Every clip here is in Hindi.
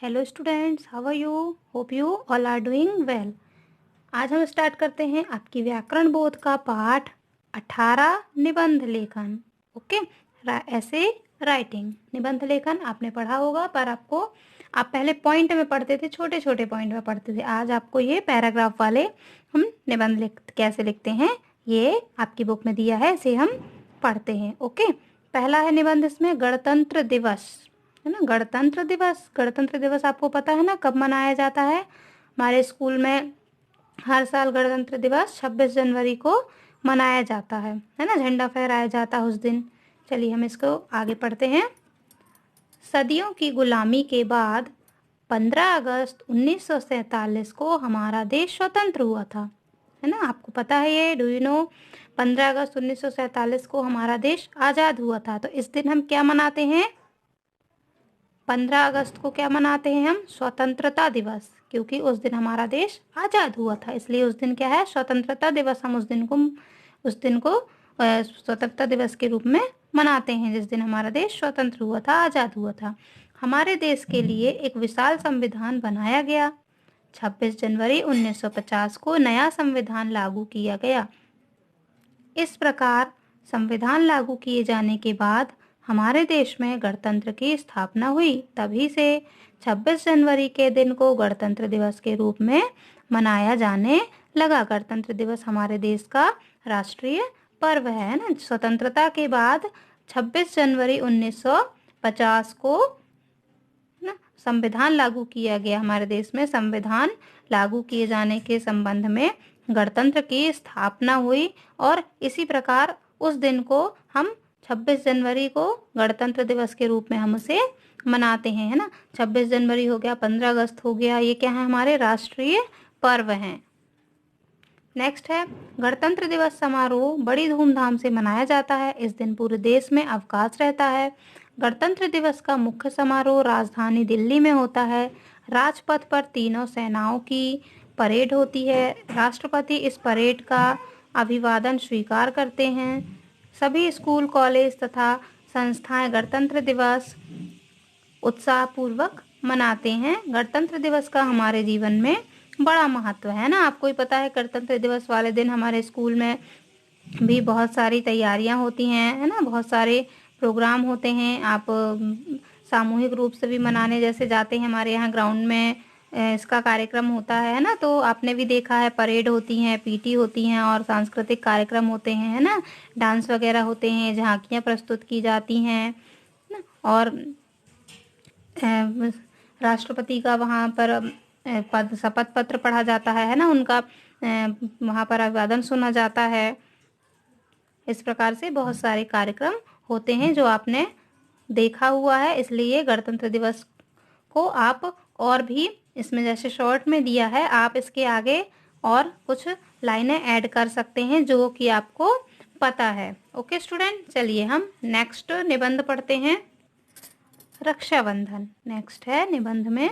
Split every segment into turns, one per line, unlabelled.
Hello students, how are you? Hope you all are doing well. आज हम स्टार्ट करते हैं आपकी व्याकरण बोध का पाठ 18 निबंध लेखन। ओके, ऐसे राइटिंग निबंध लेखन आपने पढ़ा होगा, पर आप पहले पॉइंट में पढ़ते थे, छोटे छोटे पॉइंट में पढ़ते थे। आज आपको ये पैराग्राफ वाले हम निबंध कैसे लिखते हैं ये आपकी बुक में दिया है, इसे हम पढ़ते हैं। ओके, पहला है निबंध इसमें गणतंत्र दिवस, है ना। गणतंत्र दिवस आपको पता है ना कब मनाया जाता है? हमारे स्कूल में हर साल गणतंत्र दिवस 26 जनवरी को मनाया जाता है ना। झंडा फहराया जाता है उस दिन। चलिए हम इसको आगे पढ़ते हैं। सदियों की गुलामी के बाद 15 अगस्त 1947 को हमारा देश स्वतंत्र हुआ था, है ना। आपको पता है ये, डू यू नो? 15 अगस्त 1947 को हमारा देश आज़ाद हुआ था। तो इस दिन हम क्या मनाते हैं? 15 अगस्त को क्या मनाते हैं हम? स्वतंत्रता दिवस, क्योंकि उस दिन हमारा देश आज़ाद हुआ था, इसलिए उस दिन क्या है? स्वतंत्रता दिवस। हम उस दिन को स्वतंत्रता दिवस के रूप में मनाते हैं, जिस दिन हमारा देश स्वतंत्र हुआ था, आज़ाद हुआ था। हमारे देश के लिए एक विशाल संविधान बनाया गया। 26 जनवरी 1950 को नया संविधान लागू किया गया। इस प्रकार संविधान लागू किए जाने के बाद हमारे देश में गणतंत्र की स्थापना हुई। तभी से 26 जनवरी के दिन को गणतंत्र दिवस के रूप में मनाया जाने लगा। गणतंत्र दिवस हमारे देश का राष्ट्रीय पर्व है ना। स्वतंत्रता के बाद 26 जनवरी 1950 को ना संविधान लागू किया गया। हमारे देश में संविधान लागू किए जाने के संबंध में गणतंत्र की स्थापना हुई, और इसी प्रकार उस दिन को हम 26 जनवरी को गणतंत्र दिवस के रूप में हम उसे मनाते हैं, है ना। 26 जनवरी हो गया, 15 अगस्त हो गया, ये क्या है? हमारे राष्ट्रीय पर्व हैं। नेक्स्ट है गणतंत्र दिवस समारोह बड़ी धूमधाम से मनाया जाता है। इस दिन पूरे देश में अवकाश रहता है। गणतंत्र दिवस का मुख्य समारोह राजधानी दिल्ली में होता है। राजपथ पर तीनों सेनाओं की परेड होती है। राष्ट्रपति इस परेड का अभिवादन स्वीकार करते हैं। सभी स्कूल, कॉलेज तथा संस्थाएं गणतंत्र दिवस उत्साहपूर्वक मनाते हैं। गणतंत्र दिवस का हमारे जीवन में बड़ा महत्व है ना। आपको ही पता है गणतंत्र दिवस वाले दिन हमारे स्कूल में भी बहुत सारी तैयारियां होती हैं, है ना। बहुत सारे प्रोग्राम होते हैं। आप सामूहिक रूप से भी मनाने जैसे जाते हैं, हमारे यहाँ ग्राउंड में इसका कार्यक्रम होता है ना। तो आपने भी देखा है, परेड होती हैं, पीटी होती हैं, और सांस्कृतिक कार्यक्रम होते हैं, है ना। डांस वगैरह होते हैं, झांकियाँ प्रस्तुत की जाती हैं ना। और राष्ट्रपति का वहाँ पर पद शपथ पत्र पढ़ा जाता है ना। उनका वहाँ पर अभिवादन सुना जाता है। इस प्रकार से बहुत सारे कार्यक्रम होते हैं जो आपने देखा हुआ है। इसलिए गणतंत्र दिवस को आप और भी इसमें जैसे शॉर्ट में दिया है, आप इसके आगे और कुछ लाइनें ऐड कर सकते हैं जो कि आपको पता है। ओके स्टूडेंट, चलिए हम नेक्स्ट निबंध पढ़ते हैं। रक्षाबंधन नेक्स्ट है निबंध में।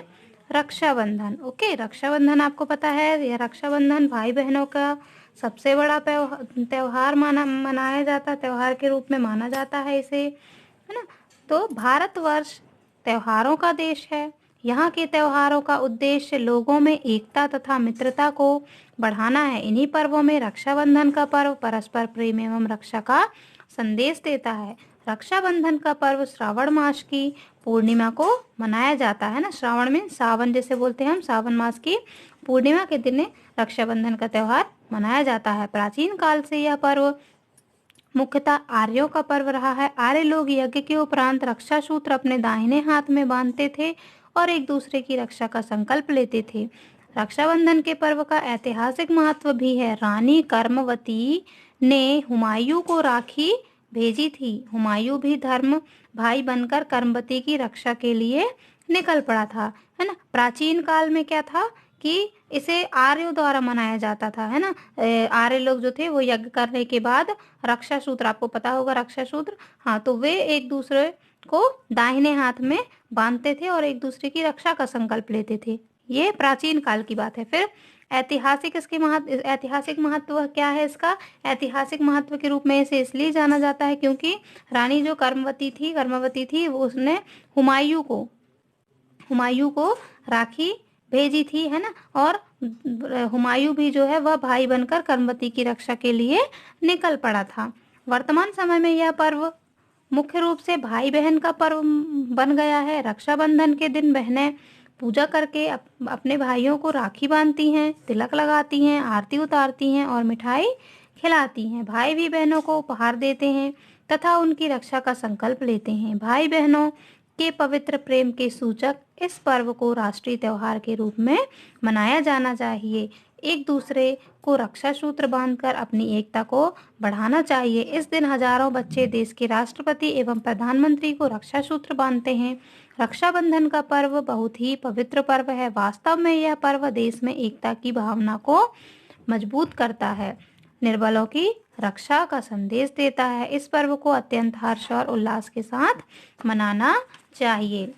रक्षाबंधन, ओके। रक्षाबंधन आपको पता है, यह रक्षाबंधन भाई बहनों का सबसे बड़ा त्योहार मनाया जाता है, त्योहार के रूप में माना जाता है इसे, है ना। तो भारतवर्ष त्योहारों का देश है। यहाँ के त्योहारों का उद्देश्य लोगों में एकता तथा मित्रता को बढ़ाना है। इन्हीं पर्वों में रक्षाबंधन का पर्व परस्पर प्रेम एवं रक्षा का संदेश देता है। रक्षाबंधन का पर्व श्रावण मास की पूर्णिमा को मनाया जाता है ना। श्रावण में सावन जैसे बोलते हैं हम, सावन मास की पूर्णिमा के दिन रक्षाबंधन का त्योहार मनाया जाता है। प्राचीन काल से यह पर्व मुख्यतः आर्यों का पर्व रहा है। आर्य लोग यज्ञ के उपरांत रक्षा सूत्र अपने दाहिने हाथ में बांधते थे और एक दूसरे की रक्षा का संकल्प लेते थे। रक्षाबंधन के पर्व का ऐतिहासिक महत्व भी है। रानी कर्मवती ने हुमायूं को राखी भेजी थी। हुमायूं भी धर्म भाई बनकर कर्मवती की रक्षा के लिए निकल पड़ा था, है ना। प्राचीन काल में क्या था कि इसे आर्यों द्वारा मनाया जाता था, है ना। आर्य लोग जो थे वो यज्ञ करने के बाद रक्षा सूत्र, आपको पता होगा रक्षा सूत्र, हाँ, तो वे एक दूसरे को दाहिने हाथ में बांधते थे और एक दूसरे की रक्षा का संकल्प लेते थे। ये प्राचीन काल की बात है। फिर ऐतिहासिक महत्व क्या है इसका? ऐतिहासिक महत्व के रूप में इसे इसलिए जाना जाता है क्योंकि रानी जो कर्मवती थी वो उसने हुमायूं को हुमायूं को राखी भेजी थी, है ना। और हुमायूं भी जो है वह भाई बनकर कर्मवती की रक्षा के लिए निकल पड़ा था। वर्तमान समय में यह पर्व मुख्य रूप से भाई बहन का पर्व बन गया है। रक्षाबंधन के दिन बहनें पूजा करके अपने भाइयों को राखी बांधती हैं, तिलक लगाती हैं, आरती उतारती हैं और मिठाई खिलाती हैं। भाई भी बहनों को उपहार देते हैं तथा उनकी रक्षा का संकल्प लेते हैं। भाई बहनों के पवित्र प्रेम के सूचक इस पर्व को राष्ट्रीय त्योहार के रूप में मनाया जाना चाहिए। एक दूसरे को रक्षा सूत्र बांधकर अपनी एकता को बढ़ाना चाहिए। इस दिन हजारों बच्चे देश के राष्ट्रपति एवं प्रधानमंत्री को रक्षा सूत्र बांधते हैं। रक्षाबंधन का पर्व बहुत ही पवित्र पर्व है। वास्तव में यह पर्व देश में एकता की भावना को मजबूत करता है, निर्बलों की रक्षा का संदेश देता है। इस पर्व को अत्यंत हर्ष और उल्लास के साथ मनाना चाहिए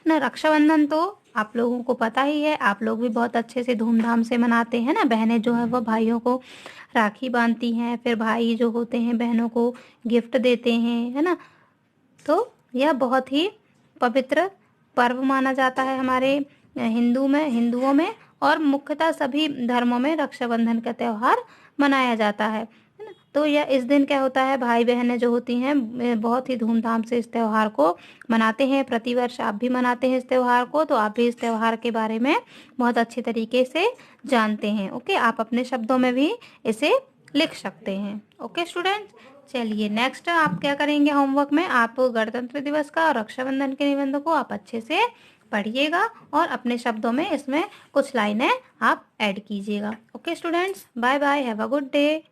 ना। रक्षाबंधन तो आप लोगों को पता ही है, आप लोग भी बहुत अच्छे से धूमधाम से मनाते हैं ना। बहनें जो है वो भाइयों को राखी बांधती हैं, फिर भाई जो होते हैं बहनों को गिफ्ट देते हैं, है ना। तो यह बहुत ही पवित्र पर्व माना जाता है हमारे हिंदुओं में और मुख्यतः सभी धर्मों में रक्षाबंधन का त्यौहार मनाया जाता है ना। तो यह इस दिन क्या होता है, भाई बहनें जो होती हैं बहुत ही धूमधाम से इस त्यौहार को मनाते हैं। प्रतिवर्ष आप भी मनाते हैं इस त्यौहार को, तो आप भी इस त्यौहार के बारे में बहुत अच्छे तरीके से जानते हैं। ओके, आप अपने शब्दों में भी इसे लिख सकते हैं। ओके स्टूडेंट्स, चलिए नेक्स्ट आप क्या करेंगे होमवर्क में, आप गणतंत्र दिवस का और रक्षाबंधन के निबंध को आप अच्छे से पढ़िएगा और अपने शब्दों में इसमें कुछ लाइनें आप ऐड कीजिएगा। Okay students, bye bye, have a good day.